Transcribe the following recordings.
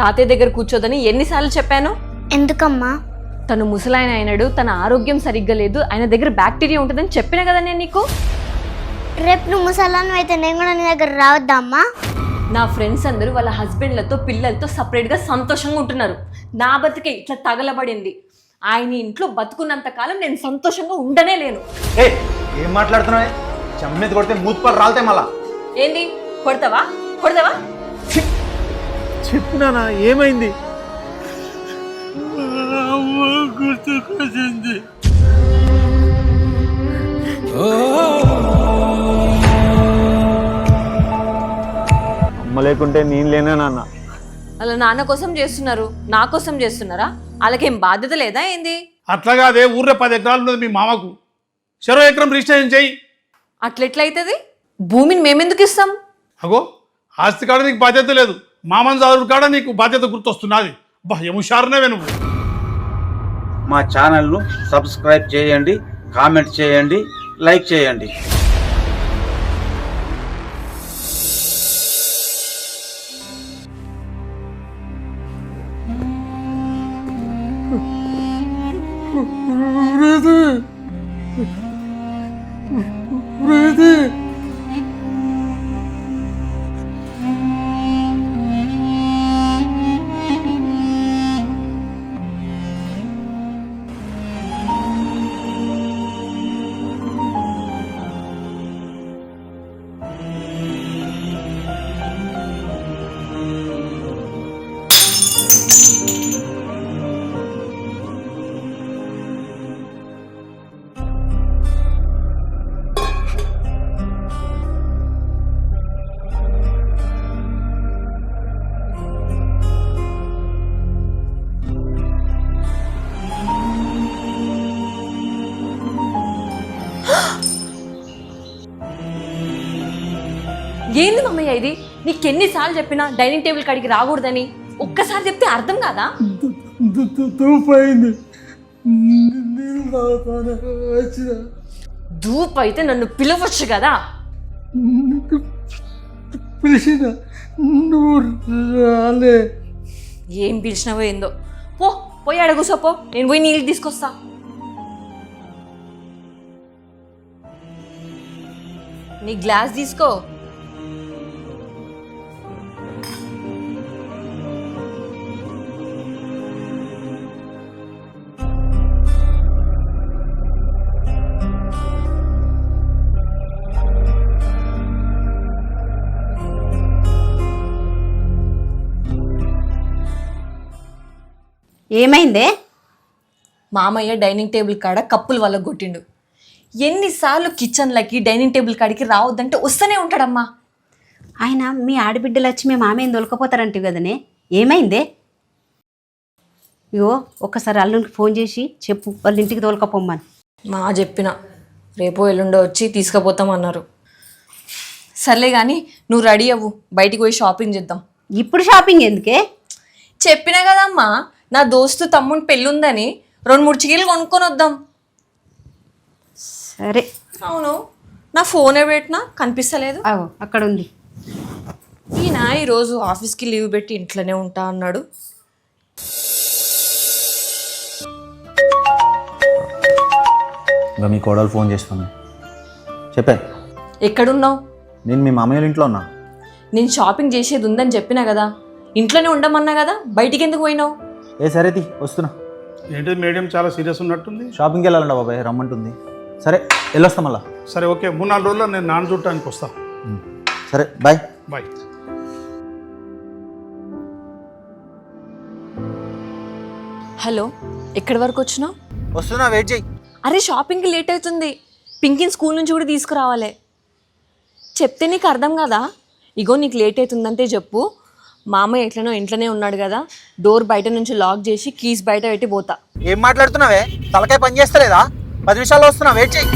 తాతయ్య దగ్గర కూర్చోదని ఎన్నిసార్లు చెప్పాను? ఎందుకమ్మా? తను ముసలాయన అయినాడు, తన ఆరోగ్యం సరిగ్గా లేదు, ఆయన దగ్గర బ్యాక్టీరియా ఉంటుందని చెప్పినా కదా నేను నీకు. రేపు నువ్వు ముసలాను అయితే నేను కూడా నీ దగ్గర రావద్దా అమ్మా? నా ఫ్రెండ్స్ అందరూ వాళ్ళ హస్బెండ్లతో పిల్లలతో సపరేట్గా సంతోషంగా ఉంటున్నారు. నా బతికే ఇట్లా తగలబడింది. ఆయన ఇంట్లో బతుకున్నంత కాలం నేను సంతోషంగా ఉండనే లేను. ఏం మాట్లాడుతున్నావే? చెమ్మీద కొడితే మూతుపాలు రాలితే మళ్ళా. ఏంది కొడతావా? కొడతావా? చెప్పినానా ఏమైంది? గుర్తుకొచ్చింది. అమ్మ లేకుంటే నేను లేనా నాన్న? వాళ్ళ నాన్న కోసం చేస్తున్నారు, నా కోసం చేస్తున్నారా? వాళ్ళకేం బాధ్యత లేదా ఏంది? అట్లాగా అదే ఊర్లో 10 ఎకరాలు ఉన్నది మీ మామకు, 0 ఎకరం రిజిస్ట్రేషన్ చెయ్యి. అట్లెట్లయితుంది? భూమిని మేమెందుకు ఇస్తాం? అగో ఆస్తి కాడ నీకు బాధ్యత లేదు, మామన్ చదువు కాడ నీకు బాధ్యత గుర్తొస్తున్నది. బా ఏముషారునేవే నువ్వు. మా ఛానల్ను సబ్స్క్రైబ్ చేయండి, కామెంట్ చేయండి, లైక్ చేయండి. ఏంది మమ్మయ్య ఇది? నీకెన్నిసార్లు చెప్పినా డైనింగ్ టేబుల్ కాడికి రాకూడదని. ఒక్కసారి చెప్తే అర్థం కాదా? ధూప్ అయితే నన్ను పిలవచ్చు కదా. పిలిచిన నువ్వు రాలే. ఏం పిలిచినావో ఏందో. పోయి ఆడ కూసోపో, నేను పోయి నీళ్ళు తీసుకొస్తా. నీ గ్లాస్ తీసుకో. ఏమైందే? మామయ్య డైనింగ్ టేబుల్ కాడ కప్పులు వల్ల కొట్టిండు. ఎన్నిసార్లు కిచెన్లకి డైనింగ్ టేబుల్ కాడికి రావద్దంటే వస్తూనే ఉంటాడమ్మా. ఆయన మీ ఆడబిడ్డలు వచ్చి మేము ఆమెను దొలకపోతారంటివి కదనే, ఏమైందే? ఇగో ఒక్కసారి అల్లునికి ఫోన్ చేసి చెప్పు, వాళ్ళ ఇంటికి తోలుకపోమ్మని. మా చెప్పిన రేపో ఎల్లుండో వచ్చి తీసుకుపోతామన్నారు. సర్లే కానీ నువ్వు రెడీ అవ్వు, బయటికి పోయి షాపింగ్ చేద్దాం. ఇప్పుడు షాపింగ్ ఎందుకే? చెప్పినా కదమ్మా, నా దోస్తు తమ్ముని పెళ్ళుందని 2-3 చీరలు కొనుక్కొని వద్దాం. సరే. అవును, నా ఫోన్ పెట్టినా కనిపిస్తలేదు. అగో అక్కడ ఉంది. ఈయన ఈరోజు ఆఫీస్కి లీవ్ పెట్టి ఇంట్లోనే ఉంటా అన్నాడు. ఇంకా మీ కోడలు ఫోన్ చేస్తాను చెప్పే. ఎక్కడున్నావు? నేను మీ మామయ్య ఇంట్లో ఉన్నా. నేను షాపింగ్ చేసేది ఉందని చెప్పినా కదా, ఇంట్లోనే ఉండమన్నా కదా, బయటికి ఎందుకు పోయినావు? సరేది వస్తున్నా. ఏంటి మేడం చాలా సీరియస్ ఉన్నట్టుంది. షాపింగ్కి వెళ్ళాలంట బాబాయ్, రమ్మంటుంది. సరే వెళ్ళొస్తా మళ్ళా. సరే ఓకే, 3-4 రోజుల్లో నేను నాన్న చూడటానికి వస్తా. సరే బాయ్. బాయ్. హలో, ఎక్కడి వరకు వచ్చినావు? వస్తున్నా, వెయిట్ చేయి. అరే షాపింగ్కి లేట్ అవుతుంది, పింకిని స్కూల్ నుంచి కూడా తీసుకురావాలి. చెప్తే నీకు అర్థం కదా. ఇగో నీకు లేట్ అవుతుందంటే చెప్పు, మామయ్య ఎట్లనో ఇంట్లోనే ఉన్నాడు కదా, డోర్ బయట నుంచి లాక్ చేసి కీస్ బయట పెట్టి పోతా. ఏం మాట్లాడుతున్నావే? తలకాయ పని చేస్తలేదా? 10 నిమిషాల్లో వస్తున్నా, వెయిట్ చేయి.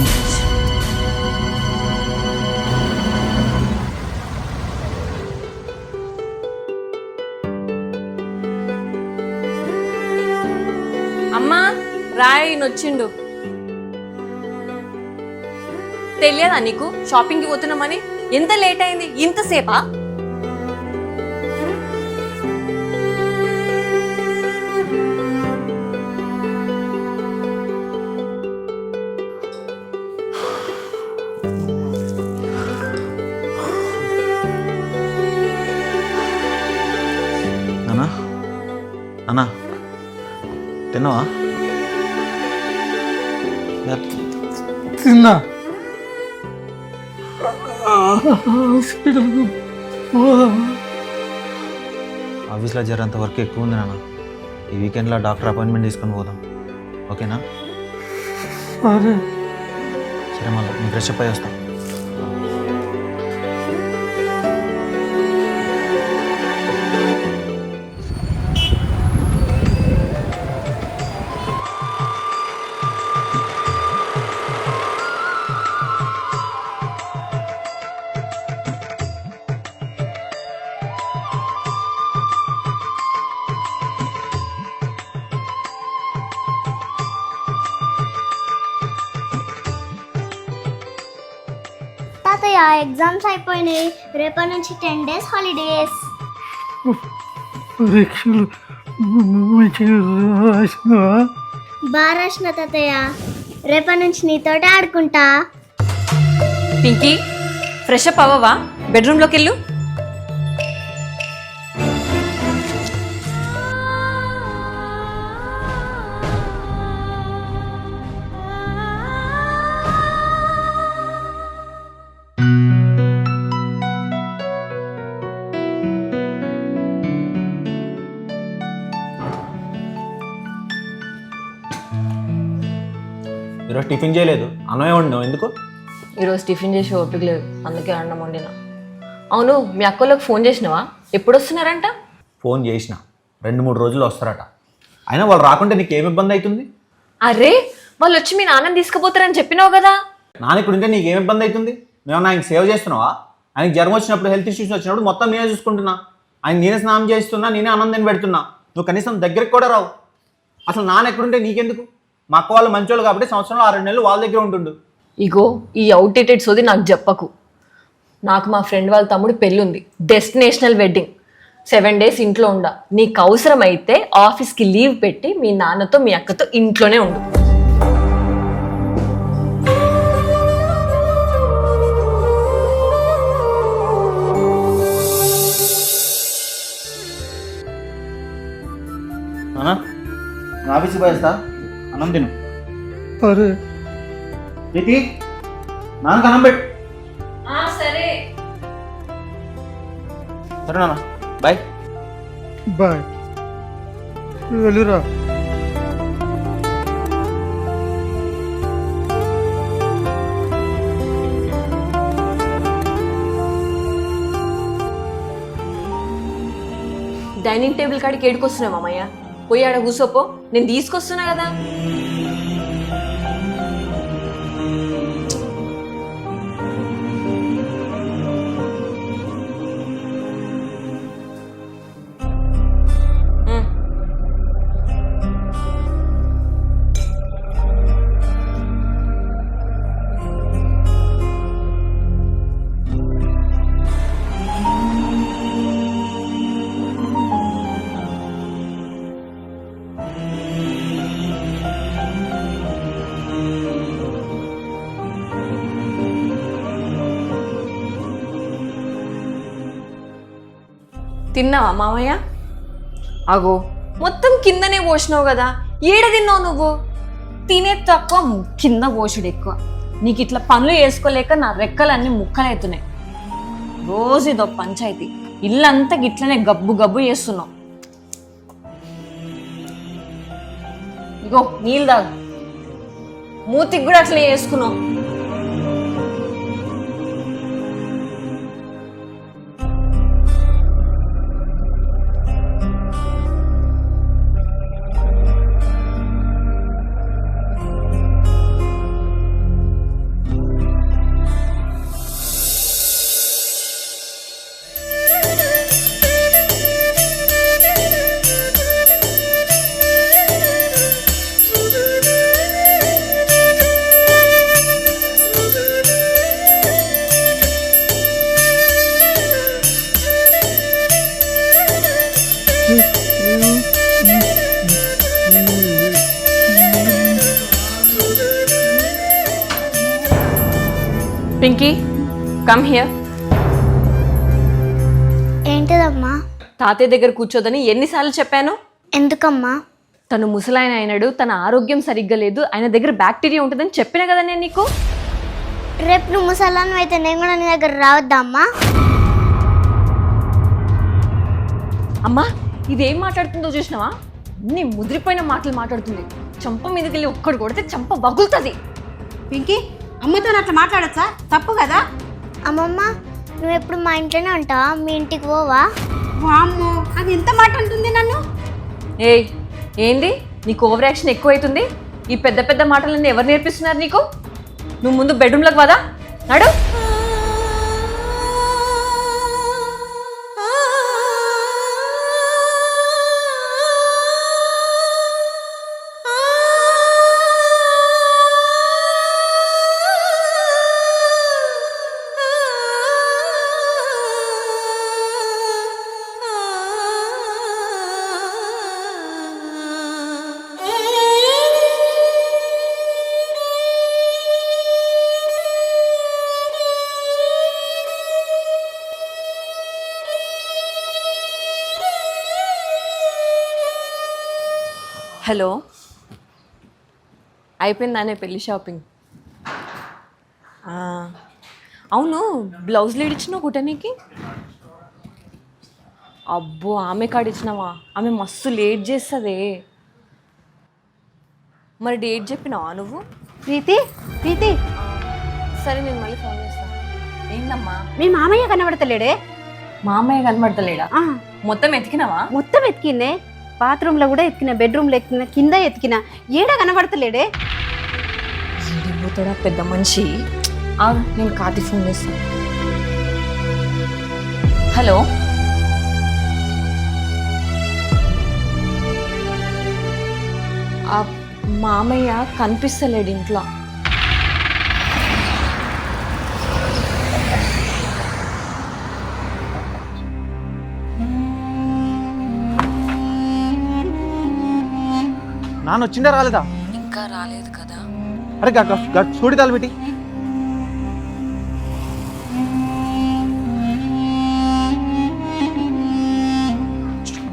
అమ్మా రాయ్ నొచ్చిండు. తెలియదా నీకు షాపింగ్కి పోతున్నామని? ఎంత లేట్ అయింది? ఇంతసేపా? అన్నా అన్నా తిన్నావా? తిన్నా హాస్పిటల్కు పోదామా? ఆఫీస్లో జరంత వర్క్ ఎక్కువ ఉంది నాన్న. ఈ వీకెండ్లో డాక్టర్ అపాయింట్మెంట్ తీసుకొని పోదాం, ఓకేనా? సరే. సరే, మళ్ళీ నేను ఫ్రెష్ అప్ అయ్యి వస్తాను. తాతయ్య ఎగ్జామ్స్ అయిపోయినాయి, రేపటి నుంచి 10 days హాలిడేస్. పరీక్షలు మంచిగా రాసినావా? బాగా రాసిన తాతయ్య, రేపటి నుంచి నీతోటే ఆడుకుంటా. పింకీ ఫ్రెష్ అప్ అవ్వవా? బెడ్రూమ్లోకి వెళ్ళు. ఈరోజు టిఫిన్ చేయలేదు, అన్నమే వండినావు ఎందుకు? ఈరోజు టిఫిన్ చేసి ఓపిక లేదు, అందుకే అన్నం వండినా. అవును, మీ అక్కలకు ఫోన్ చేసినావా? ఎప్పుడు వస్తున్నారంట? ఫోన్ చేసిన 2-3 రోజులు వస్తారట. అయినా వాళ్ళు రాకుంటే నీకు ఏమి ఇబ్బంది అవుతుంది? అరే, వాళ్ళు వచ్చి మీ నాన్నని తీసుకుపోతారని చెప్పినావు కదా. నాన్న ఇక్కడ ఉంటే నీకు ఏమి ఇబ్బంది అవుతుంది? మేమన్నా ఆయనకి సేవ్ చేస్తున్నావా? ఆయనకి జ్వరం వచ్చినప్పుడు, హెల్త్ ఇష్యూస్ వచ్చినప్పుడు మొత్తం నేనే చూసుకుంటున్నా. ఆయన నేనే స్నానం చేస్తున్నా, నేనే ఆనందాన్ని పెడుతున్నా. నువ్వు కనీసం దగ్గరికి కూడా రావు. అసలు నాన్న ఎక్కడుంటే నీకెందుకు? మా అక్క వాళ్ళు మంచోళ్ళు కాబట్టి సంవత్సరంలో 6 నెలలు వాళ్ళ దగ్గర ఉంటుండు. ఇగో ఈ అవుట్డేటెడ్ సోది నాకు చెప్పకు. నాకు మా ఫ్రెండ్ వాళ్ళ తమ్ముడు పెళ్ళి ఉంది, డెస్టినేషనల్ వెడ్డింగ్. 7 days ఇంట్లో ఉండ. నీకు అవసరమైతే ఆఫీస్కి లీవ్ పెట్టి మీ నాన్నతో మీ అక్కతో ఇంట్లోనే ఉండు. అన్నా నేను ఆఫీస్కి పోయేస్తా, అన్నం తిను. సరే. ప్రీతి నాన్నకు అన్నం పెట్టు. సరే. సరే నాన్న, బాయ్. బాయ్. వెళ్ళిరా. డైనింగ్ టేబుల్ కాడికి ఏడుకొస్తున్నావు మామయ్య. పోయి ఆడ కూర్చోపో, నేను తీసుకొస్తున్నా కదా. తిన్నావా మామయ్య? అగో మొత్తం కిందనే పోసినావు కదా, ఏడ తిన్నావు నువ్వు? తినే తక్కువ, కింద పోసుడు ఎక్కువ. నీకు ఇట్లా పనులు చేసుకోలేక నా రెక్కలన్నీ ముక్కలవుతున్నాయి. రోజు ఇదో పంచాయతీ, ఇల్లంతా గిట్లనే గబ్బు గబ్బు చేస్తున్నావు. ఇగో నీళ్ళు తాగు, మూతికి కూడా అట్లా చేసుకున్నావు. Pinky come here. ఏంటిదమ్మా? తాతయ్య దగ్గర కూర్చోదని ఎన్నిసార్లు చెప్పాను? ఎందుకమ్మా? తను ముసలాయన అయినాడు, తన ఆరోగ్యం సరిగ్గా లేదు, ఆయన దగ్గర బ్యాక్టీరియా ఉంటుందని చెప్పిన కదా నేను నీకు. రేపు నువ్వు ముసలాను అయితే నేను కూడా నీ దగ్గర రావద్దా అమ్మా? అమ్మా ఇదేం మాట్లాడుతుందో చూసినావా? నీ ముదిరిపోయిన మాటలు మాట్లాడుతుంది. చంప మీదకి వెళ్ళి ఒక్కడు కొడితే చంప వగులుతుంది. పింకీ అమ్మతో అట్లా మాట్లాడచ్చా? తప్పు కదా. అమ్మమ్మ నువ్వు ఎప్పుడు మా ఇంట్లోనే ఉంటావా? మీ ఇంటికి పోవా? వామ్మో, అది ఎంత మాట అంటుంది నన్ను. ఏయ్ ఏంది నీకు ఓవర్ యాక్షన్ ఎక్కువ అవుతుంది? ఈ పెద్ద పెద్ద మాటలన్నీ ఎవరు నేర్పిస్తున్నారు నీకు? నువ్వు ముందు బెడ్రూమ్లోకి పదా, నడు. హలో, అయిపోయిందానే పెళ్ళి షాపింగ్? అవును, బ్లౌజ్లు ఇచ్చినావు కుట్టనీకి? అబ్బో ఆమె కాడ ఇచ్చినావా? ఆమె మస్తు లేట్ చేస్తుంది. మరి డేట్ చెప్పినావా నువ్వు? ప్రీతి ప్రీతి, సరే నేను మళ్ళీ ఫోన్ చేస్తాను. ఏందమ్మా? మీ మామయ్య కనబడతలేడే? మామయ్య కనబడతలేడా? మొత్తం ఎతికినావా? మొత్తం ఎతికినే, బాత్రూంలో కూడా ఎతికిన, బెడ్రూమ్లో ఎతికిన, కింద ఎతికిన, ఏడా కనబడతలేడే? పోతాడా పెద్ద మనిషి. నేను కాతి ఫోన్ చేస్తాను. హలో, మామయ్య కనిపిస్తలేడు ఇంట్లో. నాన్న వచ్చిందా రాలేదా? ఇంకా రాలేదు కదా. అరే చూడి తాలు పెట్టి.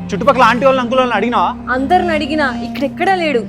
చుట్టుపక్కల ఆంటీ వాళ్ళని అంకుల్ వాళ్ళని అడిగినావా? అందరిని అడిగినా ఇక్కడెక్కడా లేడు.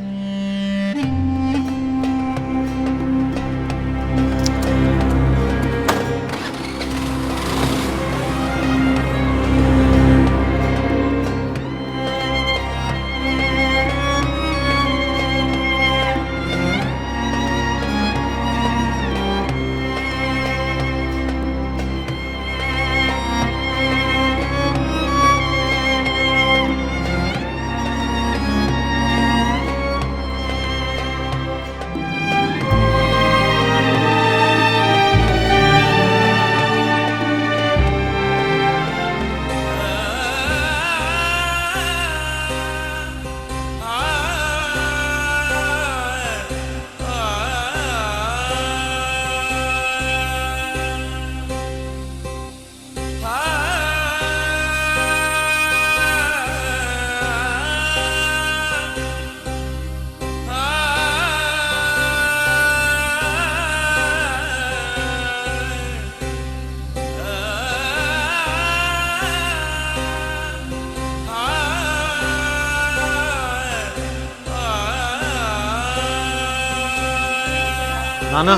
నానా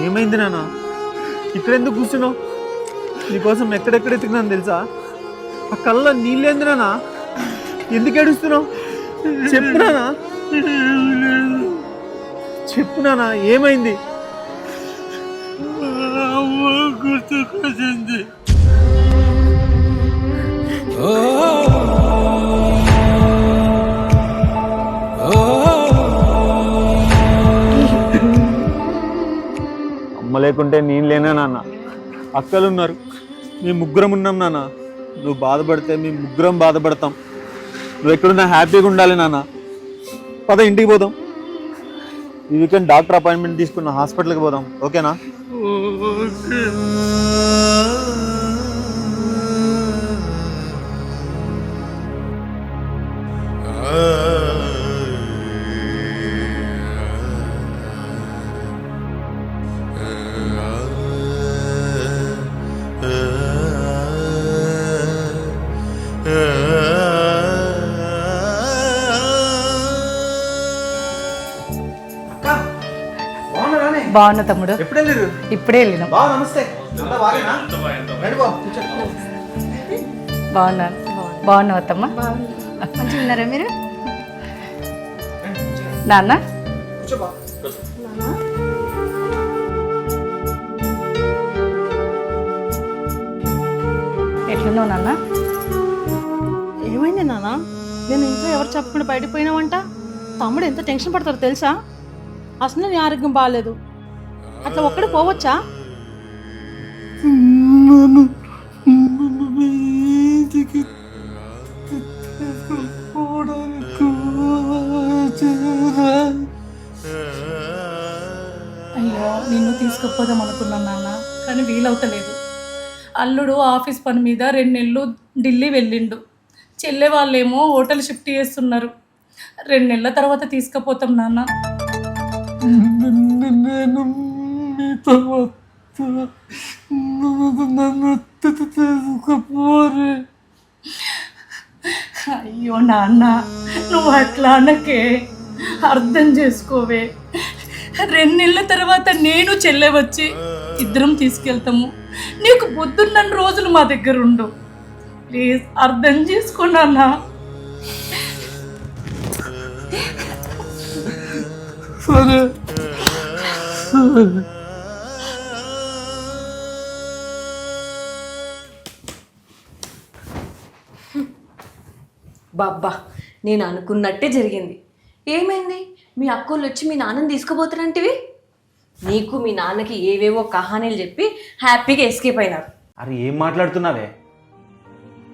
ఏమైంది నాన్న? ఇక్కడ ఎందుకు కూర్చున్నావు? నీకోసం ఎక్కడెక్కడ ఎత్తుకున్నాను తెలుసా? ఆ కళ్ళ నీళ్ళేంది నాన్న? ఎందుకు ఏడుస్తున్నావు? చెప్పు నాన్న, చెప్పు నాన్న, ఏమైంది? గుర్తుకొచ్చింది. అమ్మ లేకుంటే నేను లేనా నాన్న? అక్కలున్నారు, మేము ముగ్గురం ఉన్నాం నాన్న. నువ్వు బాధపడితే మేము ముగ్గురం బాధపడతాం. నువ్వు ఎక్కడున్నా హ్యాపీగా ఉండాలి నాన్న. పద ఇంటికి పోదాం. ఈ వీకెండ్ డాక్టర్ అపాయింట్మెంట్ తీసుకున్న హాస్పిటల్కి పోదాం, ఓకేనా? ఓకే. బాగున్నా తమ్ముడు, ఎప్పుడు వెళ్ళారు? ఇప్పుడే వెళ్ళినాం. బావ నమస్తే. అంతా బాగేనా? రండి బావ, కూర్చో. బాగున్నాను. బాగున్నావు అత్తమ్మ? మంచిగా ఉన్నారా మీరు? నాన్న కూర్చో బావ. ఎట్లున్నావు నాన్న? ఏమైంది నాన్న? నేను ఇంట్లో ఎవరు చెప్పకుండా బయటకు పోయినావంట? తమ్ముడు ఎంత టెన్షన్ పడతారో తెలుసా? అసలు నీ ఆరోగ్యం బాగాలేదు, అట్లా ఒక్కడే పోవచ్చా? అయ్యో, నిన్ను తీసుకుపోదాం అనుకున్నాను నాన్న, కానీ వీలవుతలేదు. అల్లుడు ఆఫీస్ పని మీద 2 నెలలు ఢిల్లీ వెళ్ళిండు. చెల్లె వాళ్ళేమో హోటల్ షిఫ్ట్ చేస్తున్నారు. 2 నెలల తర్వాత తీసుకుపోతాం నాన్న. నేను మీతో నన్ను తీసుకుపోరే. అయ్యో నాన్న, నువ్వు అట్లా అనకే, అర్థం చేసుకోవే. 2 నెలల తర్వాత నేను చెల్లె వచ్చి ఇద్దరం తీసుకెళ్తాము. నీకు పొద్దున్న రోజులు మా దగ్గర ఉండు. ప్లీజ్ అర్థం చేసుకో నాన్న. సరే బాబ్బా, నేను అనుకున్నట్టే జరిగింది. ఏమైంది? మీ అక్కోళ్ళు వచ్చి మీ నాన్నని తీసుకుపోతారంటివి. నీకు మీ నాన్నకి ఏవేవో కహానీలు చెప్పి హ్యాపీగా ఎస్కేప్ అయినారు. అరే ఏం మాట్లాడుతున్నావే?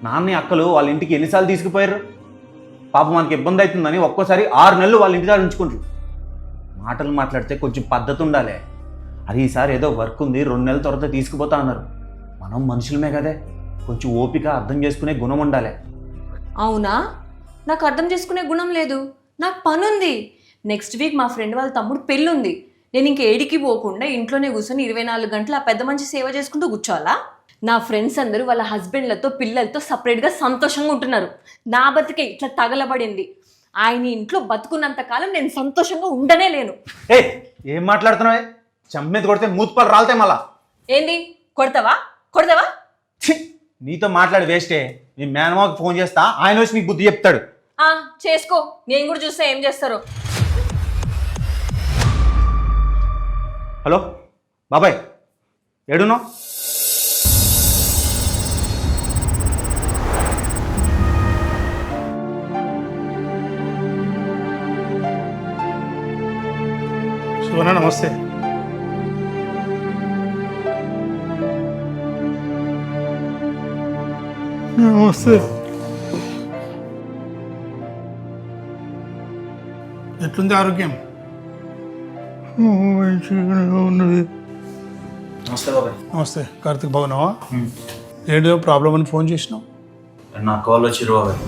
నాన్న అక్కలు వాళ్ళ ఇంటికి ఎన్నిసార్లు తీసుకుపోయారు? పాపం మనకి ఇబ్బంది అవుతుందని ఒక్కోసారి 6 నెలలు వాళ్ళ ఇంటి దగ్గర ఉంచుకుంటారు. మాటలు మాట్లాడితే కొంచెం పద్ధతి ఉండాలి. అరే ఈసారి ఏదో వర్క్ ఉంది, 2 నెలల తర్వాత తీసుకుపోతా అన్నారు. మనం మనుషులమే కదే, కొంచెం ఓపిక అర్థం చేసుకునే గుణం ఉండాలి. అవునా? నాకు అర్థం చేసుకునే గుణం లేదు. నాకు పని ఉంది. నెక్స్ట్ వీక్ మా ఫ్రెండ్ వాళ్ళ తమ్ముడు పెళ్ళి ఉంది. నేను ఇంక ఏడికి పోకుండా ఇంట్లోనే కూర్చొని 24 గంటలు ఆ పెద్ద మంచి సేవ చేసుకుంటూ కూర్చోవాలా? నా ఫ్రెండ్స్ అందరూ వాళ్ళ హస్బెండ్లతో పిల్లలతో సపరేట్గా సంతోషంగా ఉంటున్నారు. నా బతికే ఇట్లా తగలబడింది. ఆయన ఇంట్లో బతుకున్నంత కాలం నేను సంతోషంగా ఉండనే లేను. ఏ ఏం మాట్లాడుతున్నావే? చెంప మీద కొడితే మూతుపాలు రాలుతాయి మళ్ళా. ఏంది? కొడతావా? కొడతావా? ఛీ, నీతో మాట్లాడి వేస్టే. నీ మేనమాకి ఫోన్ చేస్తా, ఆయన వచ్చి నీకు బుద్ధి చెప్తాడు. చేసుకో, నేను కూడా చూస్తా ఏం చేస్తారో. హలో బాబాయ్, ఏడునో? శివనా నమస్తే. నమస్తే. ఎట్లుంది ఆరోగ్యం? మంచిగానే ఉన్నది. నమస్తే బాబాయ్. నమస్తే కార్తిక్, బాగున్నావా? ఏంటో ప్రాబ్లం అని ఫోన్ చేసినావు? నా కాల్ వచ్చిరు బాబాయ్.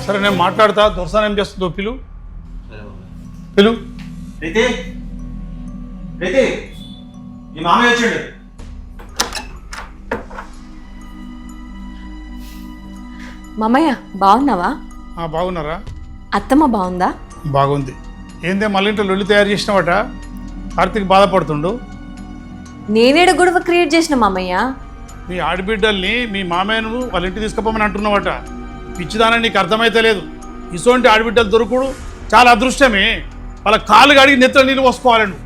సరే నేను మాట్లాడతా. దొరసాన్ ఏం చేస్తుందో పిలు పిలు. రీతి, రీతి, ఈ మామయ్య వచ్చాడు. మామయ్య బాగున్నావా? బాగున్నారా? అత్తమ్మ బాగుందా? బాగుంది. ఏందే మళ్ళీ ఇంట్లో లొల్లి తయారు చేసినావట? కార్తిక్ బాధపడుతుండు. నేనేడ గొడవ క్రియేట్ చేసిన మామయ్య? మీ ఆడబిడ్డల్ని మీ మామయ్యను వాళ్ళ ఇంటికి తీసుకుపోమని అంటున్నావట. పిచ్చిదానని నీకు అర్థమైతే లేదు. ఇటువంటి ఆడబిడ్డలు దొరుకుడు చాలా అదృష్టమే. వాళ్ళ కాలు కడిగి నెత్తుల నీళ్ళు పోసుకోవాలను.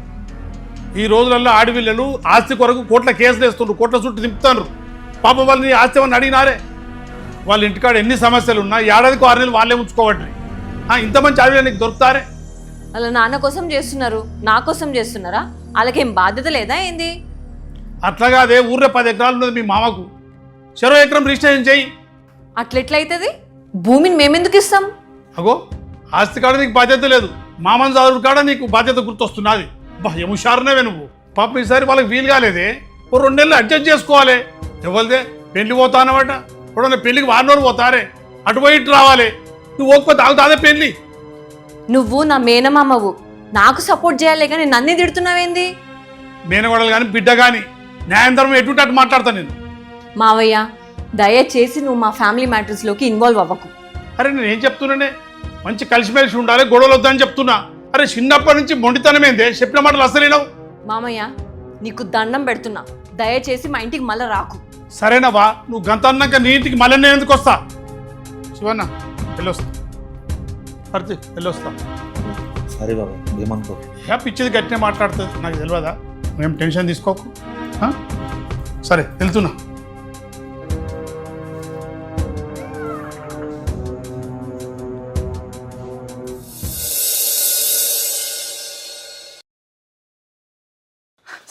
ఈ రోజులలో ఆడపిల్లలు ఆస్తి కొరకు కోట్ల కేసులు వేస్తుండ్రు, కోట్ల చుట్టూ దింపుతారు. పాపం వాళ్ళని ఆస్తి ఏమని అడిగినారే? వాళ్ళ ఇంటికాడ ఎన్ని సమస్యలు ఉన్నా ఏడాదికి 6 నెలలు వాళ్ళే ఉంచుకోవట్రి. ఇంత మంచి ఆడపిల్లలు నీకు దొరుకుతారే? వాళ్ళ నాన్న కోసం చేస్తున్నారు, నా కోసం చేస్తున్నారా? వాళ్ళకేం బాధ్యత లేదా ఏంది? అట్లాగా అదే ఊర్లో 10 ఎకరాలు ఉన్నది మీ మామకు. 0 ఎకరం రిజిస్ట్రేషన్ చేయి. అట్లెట్లయితుంది? భూమిని మేమెందుకు ఇస్తాం? అగో, ఆస్తి కాడ నీకు బాధ్యత లేదు, మామన్ చదువు కాడ నీకు బాధ్యత గుర్తొస్తున్నది. హుషారునేవే నువ్వు. పాపం ఈసారి వాళ్ళకి వీలు కాలేదే. 2 నెలలు అడ్జస్ట్ చేసుకోవాలి. ఎవరిదే పెళ్లి పోతా అన్నమాట. ఇప్పుడు పెళ్లికి 6 రోజులు పోతారే, అటు పోయి ఇటు రావాలి. నువ్వు ఒక్కపోతే ఆగుతాదే పెళ్లి. నువ్వు నా మేనమామవు, నాకు సపోర్ట్ చేయాలి కానీ నన్నే తిడుతున్నావేంది? మేనగోడలు కానీ బిడ్డ కానీ న్యాయం ధర్మం ఎటువంటి అటు మాట్లాడతాను నేను. మావయ్య, దయచేసి నువ్వు మా ఫ్యామిలీ మ్యాటర్స్లోకి ఇన్వాల్వ్ అవ్వకు. అరే నేనేం చెప్తున్నానే, మంచి కలిసిమెలిసి ఉండాలి, గొడవలు వద్దని చెప్తున్నా. అరే చిన్నప్పటి నుంచి మొండితనమేందే, చెప్పిన మాటలు అసలేనవు. మామయ్య నీకు దండం పెడుతున్నా, దయచేసి మా ఇంటికి మళ్ళీ రాకు. సరేనవా, నువ్వు గంత అన్నాక నీ ఇంటికి మళ్ళీ నేను ఎందుకు వస్తా? శివన్న వెళ్ళొస్తా, పర్తి వెళ్ళొస్తా. సరే బాబా, ఏమనుకో. పిచ్చిది గట్టినే మాట్లాడుతుంది, నాకు తెలియదా? నువ్వేం టెన్షన్ తీసుకోకు. ఆ? సరే వెళ్తున్నా.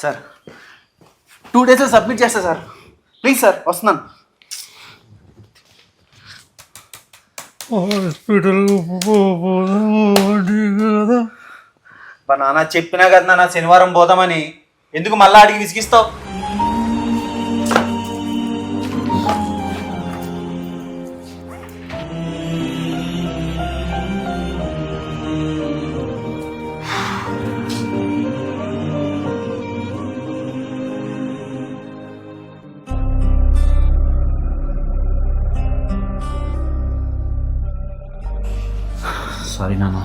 సార్ 2 డేస్లో సబ్మిట్ చేస్తా సార్. ప్లీజ్ సార్, వస్తున్నాను. మా నాన్న చెప్పినా కదా నాన్న శనివారం పోదామని, ఎందుకు మళ్ళా అడిగి విసిగిస్తావు? సారీ నాన్న,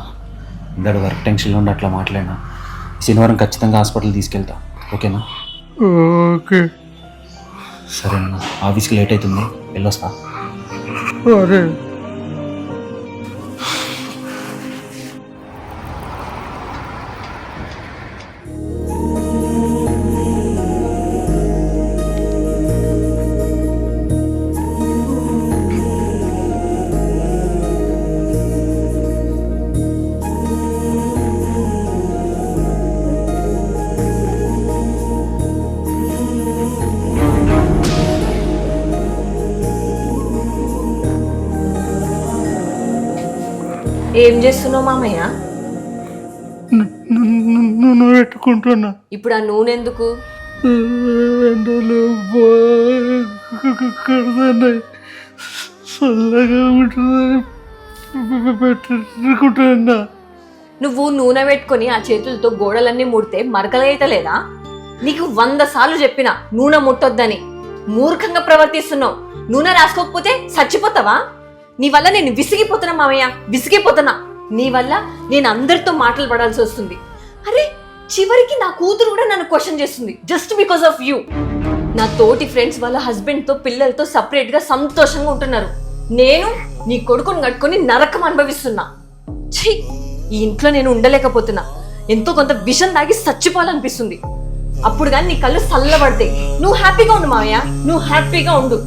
ఇందాడు వర్క్ టెన్షన్లో ఉండి అట్లా మాట్లాడినా. శనివారం ఖచ్చితంగా హాస్పిటల్ తీసుకెళ్తా, ఓకేనా? ఓకే. సరే అన్న, ఆఫీస్కి లేట్ అవుతుంది, వెళ్ళొస్తా. అరే ఏం చేస్తున్నావు మామయ్య? నూనె పెట్టుకుంటున్నా. ఇప్పుడు ఆ నూనె ఎందుకు? ఎండలో కడుతున్నాయి, చల్లగా ఉంటుందని పెట్టుకుంటున్నా. నువ్వు నూనె పెట్టుకొని ఆ చేతులతో గోడలన్నీ ముడితే మరకలైతలేదా? నీకు 100 సార్లు చెప్పినా నూనె ముట్టొద్దని. మూర్ఖంగా ప్రవర్తిస్తున్నావు. నూనె రాసుకోకపోతే చచ్చిపోతావా? నీ వల్ల నేను విసిగిపోతున్నా మామయ్య, విసిగిపోతున్నా. నీ వల్ల నేను అందరితో మాటలు పడాల్సి వస్తుంది. అరే చివరికి నా కూతురు కూడా నన్ను క్వశ్చన్ చేస్తుంది, జస్ట్ బికాస్ ఆఫ్ యూ. నా తోటి ఫ్రెండ్స్ వాళ్ళ హస్బెండ్తో పిల్లలతో సపరేట్గా సంతోషంగా ఉంటున్నారు. నేను నీ కొడుకుని కట్టుకొని నరకం అనుభవిస్తున్నా. ఛీ, ఈ ఇంట్లో నేను ఉండలేకపోతున్నా. ఎంతో కొంత విషం తాగి చచ్చిపోవాలనిపిస్తుంది. అప్పుడు కానీ నీ కళ్ళు చల్లబడతాయి. నువ్వు హ్యాపీగా ఉండు మామయ్య, నువ్వు హ్యాపీగా ఉండు.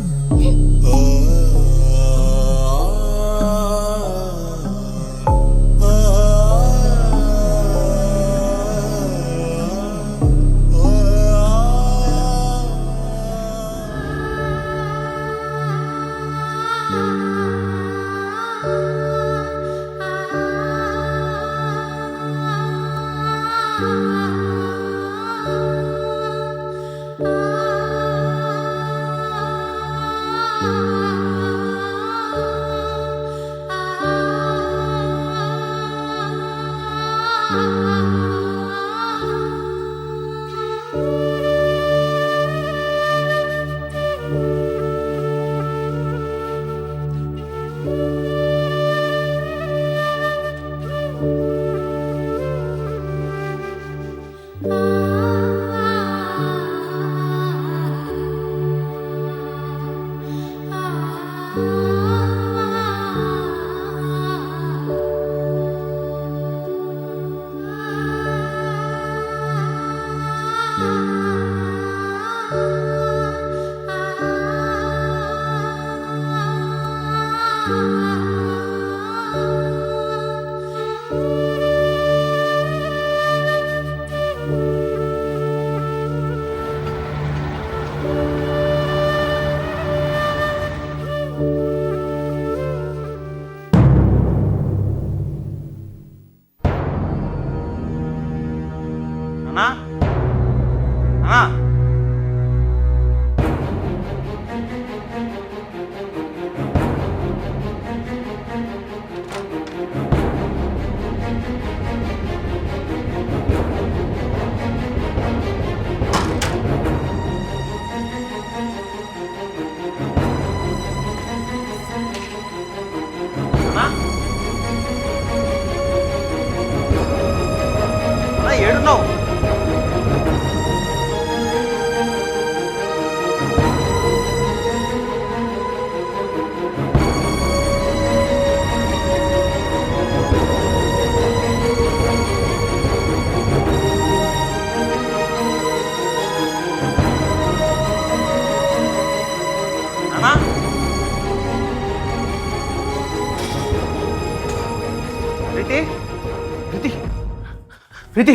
ప్రీతి,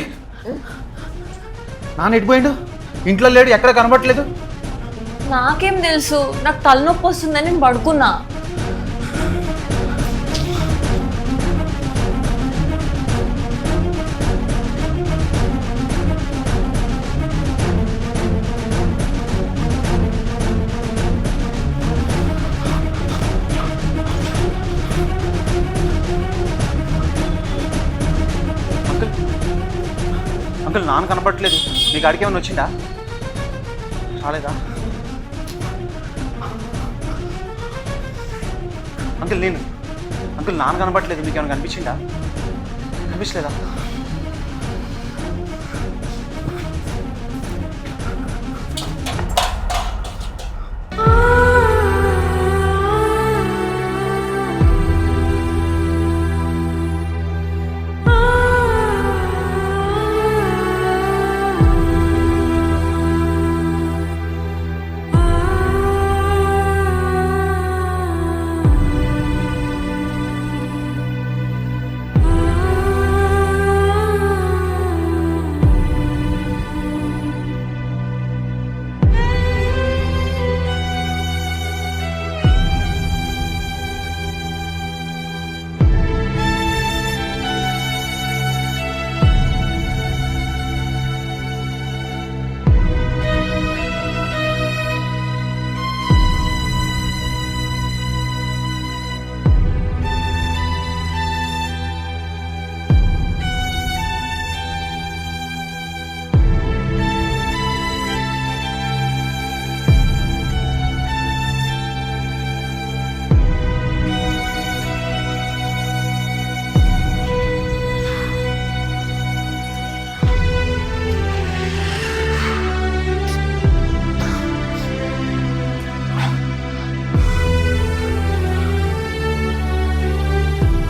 నాన్న ఎటుపోయిండు? ఇంట్లో లేడు, ఎక్కడ కనబడట్లేదు. నాకేం తెలుసు, నాకు తలనొప్పి వస్తుందని నేను పడుకున్నా. అంకుల్ నాన్న కనబడట్లేదు. మీ గాడికి ఏమైనా వచ్చిందా? రాలేదా? అంకుల్ నాన్న కనబడట్లేదు. మీకు ఏమైనా కనిపించిందా? కనిపించలేదా?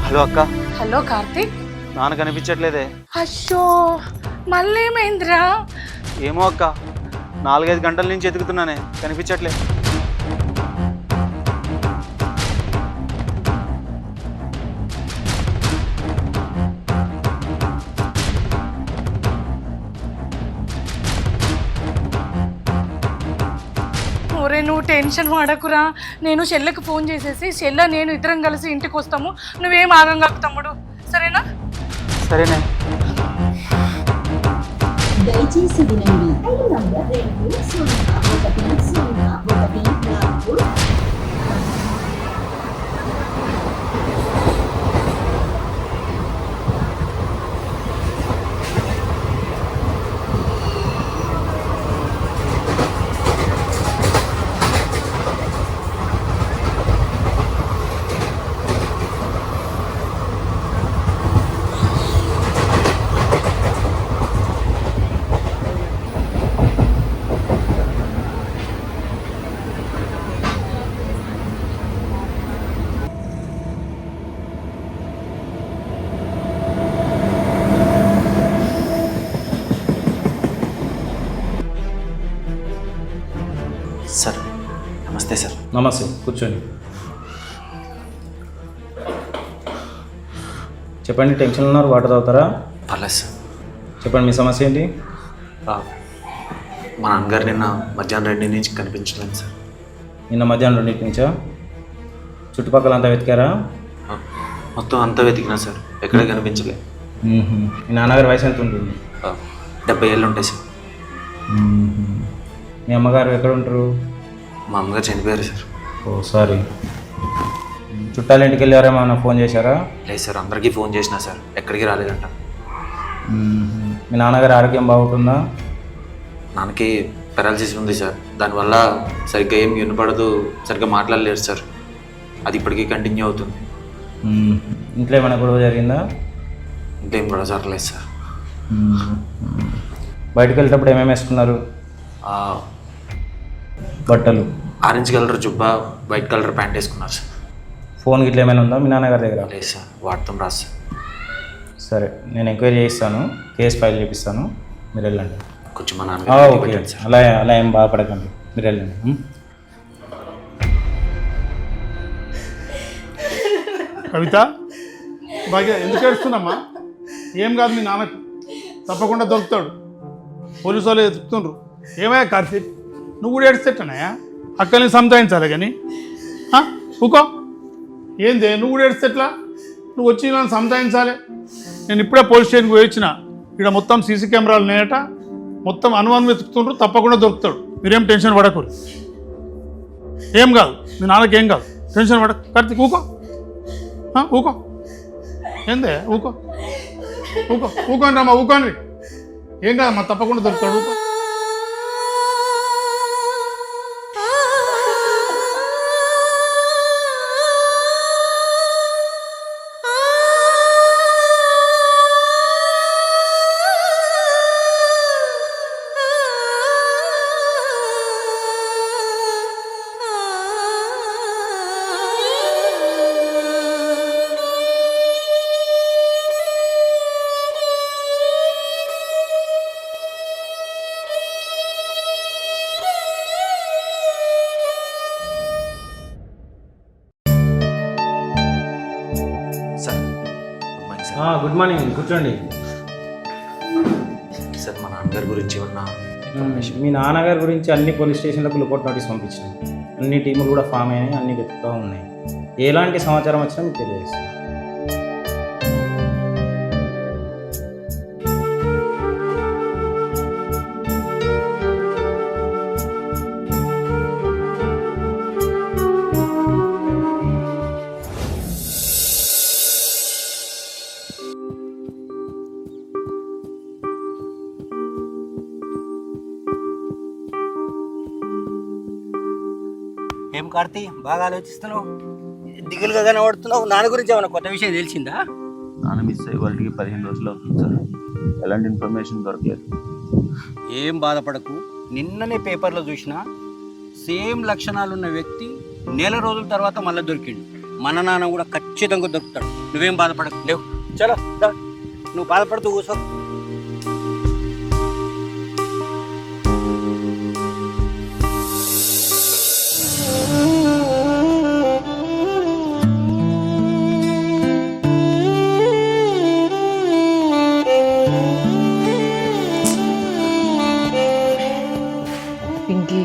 హలో అక్క. హలో కార్తీక్. నాన్న కనిపించట్లేదే. అయ్యో, మళ్ళీ ఏమైందిరా? ఏమో అక్క, 4-5 గంటల నుంచి ఎదుగుతున్నానే, కనిపించట్లేదు. ఒరే, నువ్వు టెన్షన్ పడకురా. నేను చెల్లెకి ఫోన్ చేసేసి నేను ఇద్దరం కలిసి ఇంటికి వస్తాము. నువ్వేం ఆగంగా తమ్ముడు, సరేనా? సరేనే. దయచేసి వినండి. నంబర్ 2010114. సార్ నమస్తే సార్. నమస్తే, కూర్చోండి. చెప్పండి, టెన్షన్ ఉన్నారు, వాటర్ తాగుతారా? పర్లేదు సార్. చెప్పండి, మీ సమస్య ఏంటి? మా నాన్నగారు నిన్న మధ్యాహ్నం 2 నుంచి కనిపించలేదు సార్. నిన్న మధ్యాహ్నం 2 నుంచా? చుట్టుపక్కల అంతా వెతికారా? మొత్తం అంతా వెతికినా సార్, ఎక్కడ కనిపించలేదు. మీ నాన్నగారి వయసు ఎంత ఉంటుంది? 70 ఏళ్ళు ఉంటాయి సార్. మీ అమ్మగారు ఎక్కడ ఉంటారు? మా అమ్మగారు చనిపోయారు సార్. ఓ సారీ. చుట్టాల ఇంటికి వెళ్ళారా? ఏమైనా ఫోన్ చేశారా? లేదు సార్, అందరికీ ఫోన్ చేసినా సార్, ఎక్కడికి రాలేదంట. మీ నాన్నగారి ఆరోగ్యం బాగుంటుందా? నాన్నకి పెరాలసిస్ ఉంది సార్, దానివల్ల సరిగ్గా ఏం వినపడదు, సరిగ్గా మాట్లాడలేరు సార్. అది ఇప్పటికీ కంటిన్యూ అవుతుంది. ఇంట్లో ఏమైనా గొడవ జరిగిందా? ఇంకేం గొడవ జరగలేదు సార్. బయటకు వెళ్ళేటప్పుడు ఏమేమి వేసుకున్నారు? బట్టలు ఆరెంజ్ కలర్ జుబ్బా, వైట్ కలర్ ప్యాంట్ వేసుకున్నారు సార్. ఫోన్ గిట్ల ఏమైనా ఉందా మీ నాన్నగారి దగ్గర? లేదు సార్, వాడతాం రాదు సార్. సరే, నేను ఎంక్వైరీ చేయిస్తాను, కేసు ఫైల్ చేపిస్తాను, మీరు వెళ్ళండి. కొంచెం మా ఓకే, నాన్న సార్. అలా ఏం బాధపడకండి, మీరు వెళ్ళండి. కవిత, భాగ్య, ఎందుకు ఏడుస్తున్నామ్మా? ఏం కాదు మీ నాన్నకు. తప్పకుండా దొరుకుతాడు. పోలీసు వాళ్ళు ఎత్తుతుండ్రు. ఏమయ్యా కార్తీక్, నువ్వు కూడా ఏడిస్తేటనయా? అక్కల్ని సంతాయించాలి కానీ ఊకో. ఏంది నువ్వు కూడా ఏడిస్తేట్లా? నువ్వు వచ్చి నన్ను సంతాయించాలి. నేను ఇప్పుడే పోలీస్ స్టేషన్కి పోయించిన. ఇక్కడ మొత్తం సీసీ కెమెరాలు నేట, మొత్తం అనుమానం వెతుకుతుండ్రు. తప్పకుండా దొరుకుతాడు. మీరేం టెన్షన్ పడకూరు. ఏం కాదు, మీ నాన్నకి ఏం కాదు, టెన్షన్ పడకు. కార్తీక్ ఊకో, ఊకో. ఏందే ఊకో, ఊకో, ఊకోండి అమ్మా, ఊకోండి. ఏం కాదమ్మా, తప్పకుండా దొరుకుతాడు. ఊకో. Sir good morning sir. Good morning, కూర్చోండి. సార్ మా నాన్నగారి గురించి ఏమన్నా మీ నాన్నగారి గురించి అన్ని పోలీస్ స్టేషన్లకు రిపోర్ట్ నోటీస్ పంపించాను. అన్ని టీములు కూడా ఫామ్ అయినాయి, అన్ని వెతుకుతూ ఉన్నాయి. ఎలాంటి సమాచారం వచ్చినా మీకు తెలియజేస్తాను. ఏం కార్తీ, బాగా ఆలోచిస్తున్నావు, దిగులుగా కనబడుతున్నావు. నాన్న గురించి ఏమైనా కొత్త విషయం తెలిసిందా? నాన్న మిస్ అయ్యి వాళ్ళకి 15 రోజులు అవుతుంది సార్. ఎలాంటి ఇన్ఫర్మేషన్ దొరకలేదు. ఏం బాధపడకు, నిన్ననే పేపర్లో చూసిన సేమ్ లక్షణాలున్న వ్యక్తి నెల రోజుల తర్వాత మళ్ళీ దొరికిండు. మన నాన్న కూడా ఖచ్చితంగా దొరుకుతాడు. నువ్వేం బాధపడకు. లేవు, చలో దా. నువ్వు బాధపడుతూ కూర్చో. పింకీ,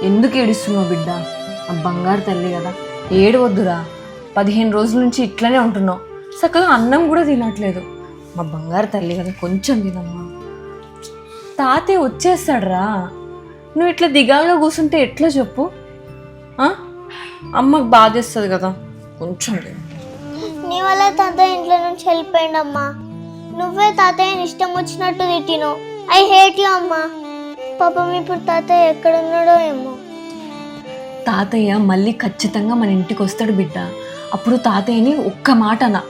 ఎందుకు ఏడుస్తున్నావు బిడ్డ? ఆ బంగారు తల్లి కదా, ఏడవద్దురా. 15 రోజుల నుంచి ఇట్లనే ఉంటున్నావు. చక్కగా అన్నం కూడా తినట్లేదు. మా బంగారు తల్లి కదా, కొంచెం తినమ్మా. తాతయ్య వచ్చేస్తాడురా. నువ్వు ఇట్లా దిగాలుగా కూర్చుంటే ఎట్లా చెప్పు? అమ్మకు బాధేస్తుంది కదా, కొంచెం తిను. నీ వల్ల తాతయ్య ఇంట్లో నుంచి వెళ్ళిపోయిండమ్మా. నువ్వే తాతయ్యని ఇష్టం వచ్చినట్టు తిట్టిను. ఐ హేట్ యూ అమ్మా. పాపం ఇప్పుడు తాతయ్య ఎక్కడున్నాడో ఏమో. తాతయ్య మళ్ళీ ఖచ్చితంగా మన ఇంటికి వస్తాడు బిడ్డ. అప్పుడు తాతయ్యని ఒక్క మాటనా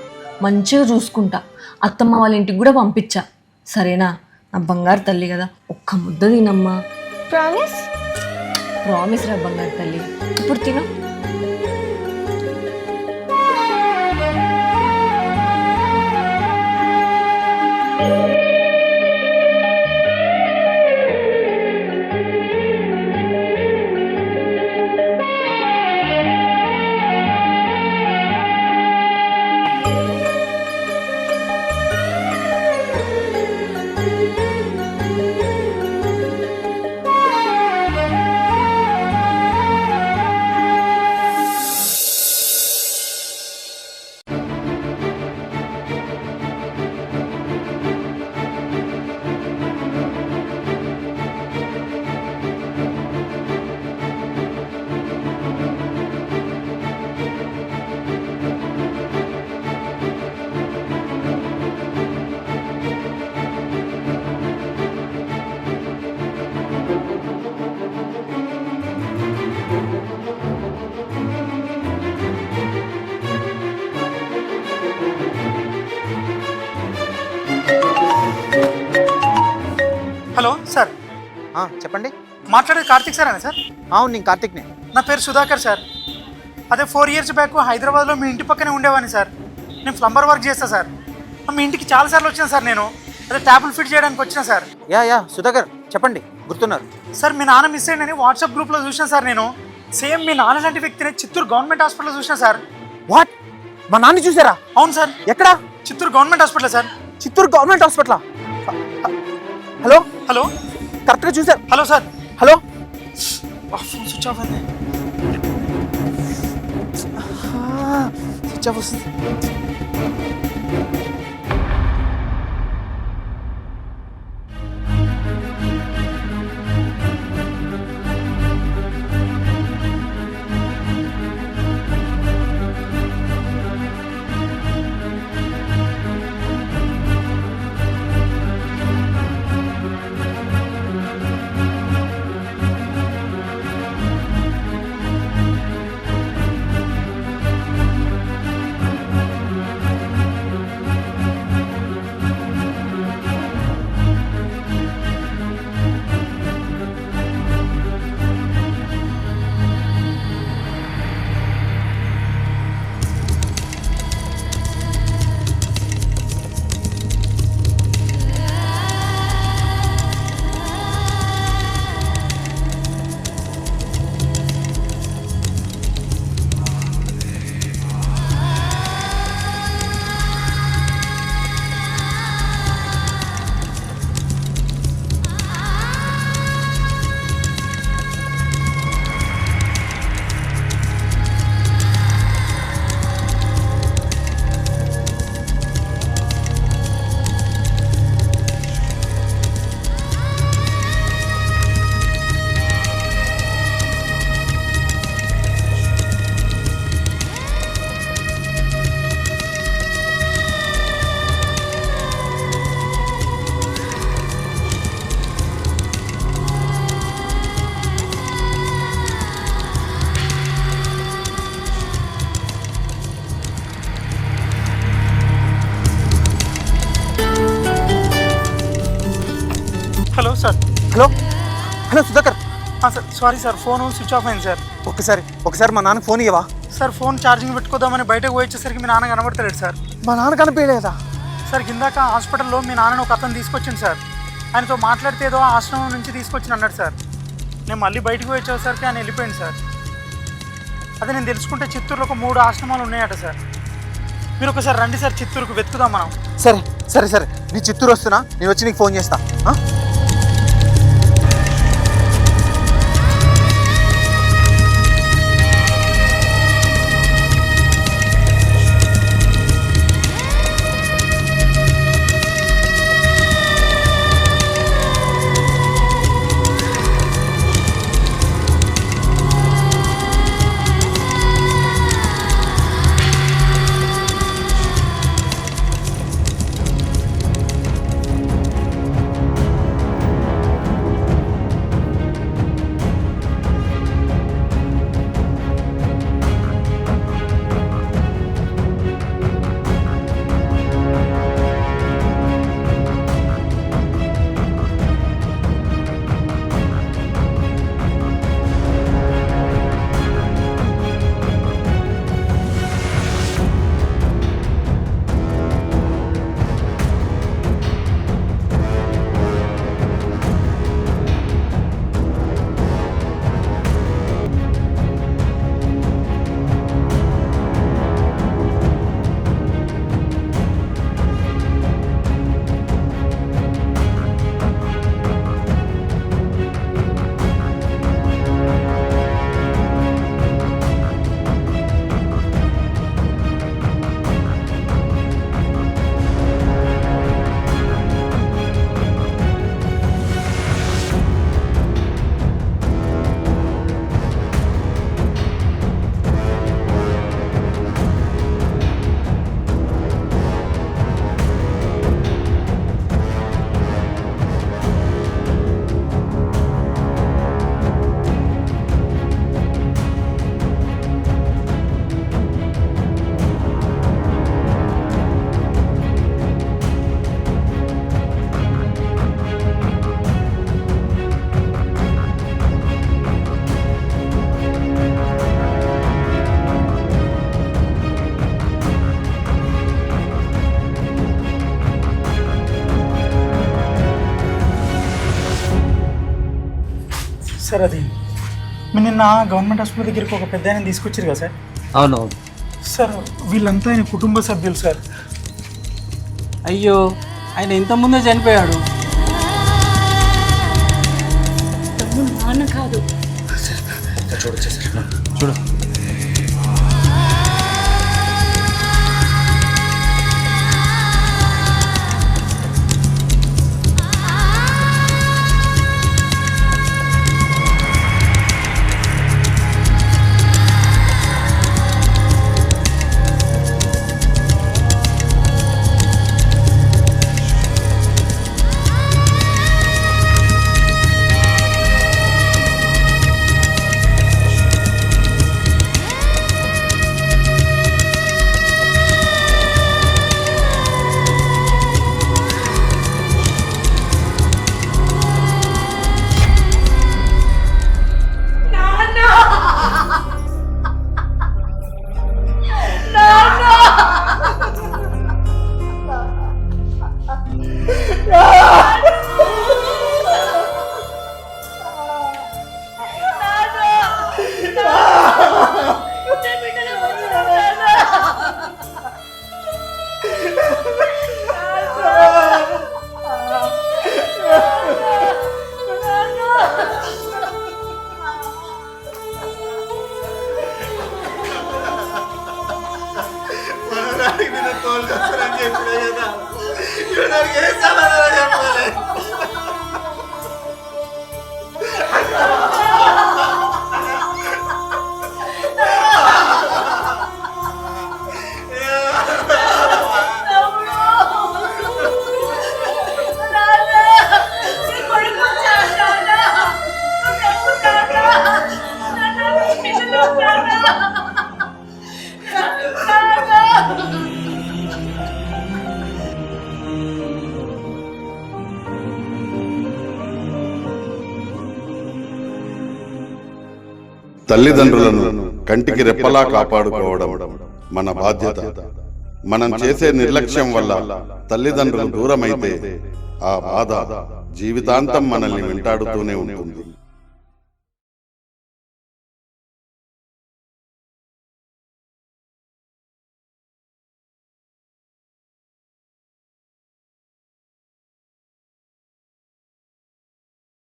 మంచిగా చూసుకుంటా. అత్తమ్మ వాళ్ళ ఇంటికి కూడా పంపించా, సరేనా? నా బంగారు తల్లి కదా, ఒక్క ముద్ద తినమ్మా. ప్రామిస్? ప్రామిస్ రా బంగారు తల్లి. ఇప్పుడు తిను. Hello sir. చెప్పండి. మాట్లాడేది కార్తిక్ సారేనా సార్? అవును, నేను కార్తిక్నే. నా పేరు సుధాకర్ సార్. అదే 4 years బ్యాక్ హైదరాబాద్లో మీ ఇంటి పక్కనే ఉండేవాడిని సార్. నేను ప్లంబర్ వర్క్ చేస్తా సార్. మీ ఇంటికి చాలాసార్లు వచ్చినా సార్. నేను అదే ట్యాపులు ఫిట్ చేయడానికి వచ్చినా సార్. యా సుధాకర్, చెప్పండి, గుర్తున్నారు. సార్ మీ నాన్న మిస్ అయ్యిందని వాట్సాప్ గ్రూప్లో చూసినా సార్. నేను సేమ్ మీ నాన్న లాంటి వ్యక్తిని చిత్తూరు గవర్నమెంట్ హాస్పిటల్లో చూసినా సార్. వాట్, మా నాన్న చూసారా? అవును సార్. ఎక్కడ? Chittoor government hospital sir. Chittoor government hospital? Hello hello కరెక్ట్గా చూసారు. Hello sir. Hello phone switch off అయింది. స్విచ్ ఆఫ్ వస్తుంది. Hello sir. Hello hello Sudhakar. Sir sorry sir, phone switch off అయింది సార్. ఒకసారి మా నాన్నకు ఫోన్ ఇవ్వవా? సార్ ఫోన్ ఛార్జింగ్ పెట్టుకోదామని బయటకు పోయించేసరికి మీ నాన్న కనబడతలేడు సార్. మా నాన్న కనిపించలేదా? సార్ కిందాక హాస్పిటల్లో మీ నాన్నని ఒక అతను తీసుకొచ్చింది సార్. ఆయనతో మాట్లాడితే ఏదో ఆశ్రమం నుంచి తీసుకొచ్చిన అన్నాడు సార్. నేను మళ్ళీ బయటకు వచ్చేసరికి ఆయన వెళ్ళిపోయింది సార్. అదే నేను తెలుసుకుంటే చిత్తూరులో ఒక 3 ఆశ్రమాలు ఉన్నాయట సార్. మీరు ఒకసారి రండి సార్, చిత్తూరుకు వెతుకుదాం మనం. సరే సరే సరే, నీ చిత్తూరు వస్తున్నా, నేను వచ్చి నీకు ఫోన్ చేస్తా. సార్ అది మీరు నిన్న గవర్నమెంట్ హాస్పిటల్ దగ్గరికి ఒక పెద్ద ఆయన తీసుకొచ్చారు కదా సార్? అవునవును సార్ వీళ్ళంతా ఆయన కుటుంబ సభ్యులు సార్. అయ్యో, ఆయన ఇంతకుముందే చనిపోయాడు. తమ్ముడు నాన్న కాదు. చూడు తల్లిదండ్రులను కంటికి రెప్పలా కాపాడుకోవడం మన బాధ్యత. మనం చేసే నిర్లక్ష్యం వల్ల తల్లిదండ్రులు దూరమైతే ఆ బాధ జీవితాంతం మనల్ని వెంటాడుతూనే ఉంటుంది.